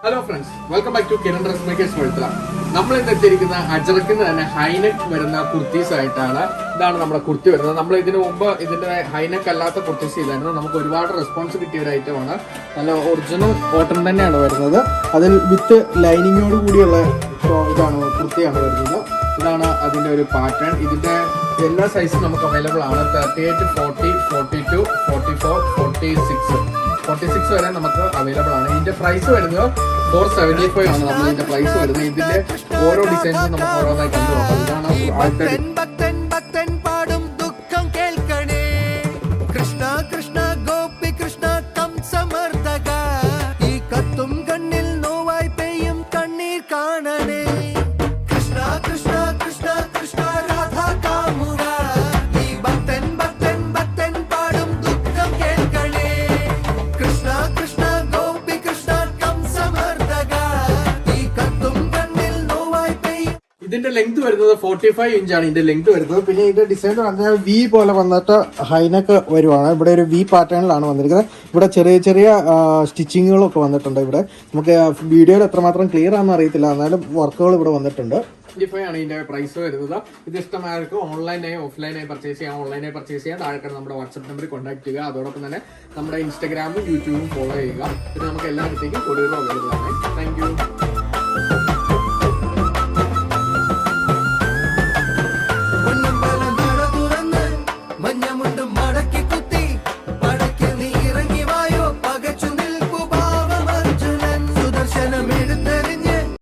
Hello friends, welcome back to Kiran dress makers കൊഴുത്തല. നമ്മൾ ഇന്ന് എത്തിയിരിക്കുന്ന അജറക്കിന് തന്നെ ഹൈനെക്ക് വരുന്ന കുർത്തീസ് ആയിട്ടാണ്. ഇതാണ് നമ്മുടെ കുർത്തി വരുന്നത്. നമ്മൾ ഇതിനു മുമ്പ് ഇതിന്റെ ഹൈനെക്ക് അല്ലാത്ത കുർത്തീസ് ചെയ്തായിരുന്നു. നമുക്ക് ഒരുപാട് റെസ്പോൺസ് കിട്ടിയ ഒരു ഐറ്റമാണ്. നല്ല ഒറിജിനൽ കോട്ടൺ തന്നെയാണ് വരുന്നത്. അതിൽ വിത്ത് ലൈനിങ്ങോട് കൂടിയുള്ള ഇതാണ് കുർത്തിയാണ് വരുന്നത്. ഇതാണ് അതിന്റെ ഒരു പാറ്റേൺ. ഇതിന്റെ എല്ലാ സൈസും നമുക്ക് അവൈലബിൾ ആണ്. 38, 40, 42, 44, 46 വരെ നമുക്ക് അവൈലബിൾ ആണ്. ഇതിന്റെ പ്രൈസ് വരുന്നത് 475 ആണ്. നമ്മൾ ഇതിന്റെ പ്രൈസ് വരുന്നത്. ഇതിന്റെ ഓരോ ഡിസൈൻസും നമുക്ക് ഓരോന്നായി കണ്ടുപോകാം. ഇതാണ് ആദ്യത്തെ ഇതിന്റെ ലെങ്ത് വരുന്നത് 45 ഇഞ്ചാണ് ഇതിന്റെ ലെങ്ത് വരുന്നത്. പിന്നെ ഇതിന്റെ ഡിസൈൻ പറഞ്ഞാൽ വി പോലെ വന്നിട്ട് ഹൈനെക്ക് വരുവാണ്. ഇവിടെ ഒരു വി പാറ്റേണിലാണ് വന്നിരിക്കുന്നത്. ഇവിടെ ചെറിയ ചെറിയ സ്റ്റിച്ചിങ്ങുകളൊക്കെ വന്നിട്ടുണ്ട്. ഇവിടെ നമുക്ക് വീഡിയോയിൽ എത്രമാത്രം ക്ലിയർ ആണെന്ന് അറിയത്തില്ല, എന്നാലും വർക്കുകൾ ഇവിടെ വന്നിട്ടുണ്ട്. 25 ആണ് ഇതിന്റെ പ്രൈസ് വരുന്നത്. ഇത് ഇഷ്ടമായവർക്ക് ഓൺലൈനായി ഓഫ്ലൈനായി പർച്ചേസ് ചെയ്യാം. ഓൺലൈനായി പർച്ചേസ് ചെയ്യാൻ താഴെ നമ്മുടെ വാട്സ്ആപ്പ് നമ്പറിൽ കോൺടാക്ട് ചെയ്യുക. അതോടൊപ്പം തന്നെ നമ്മുടെ ഇൻസ്റ്റാഗ്രാമും യൂട്യൂബും ഫോളോ ചെയ്യുക. ഇത് നമുക്ക് എല്ലായിടത്തേക്കും കൊറിയർ അവൈലബിൾ ആണ്. Thank you.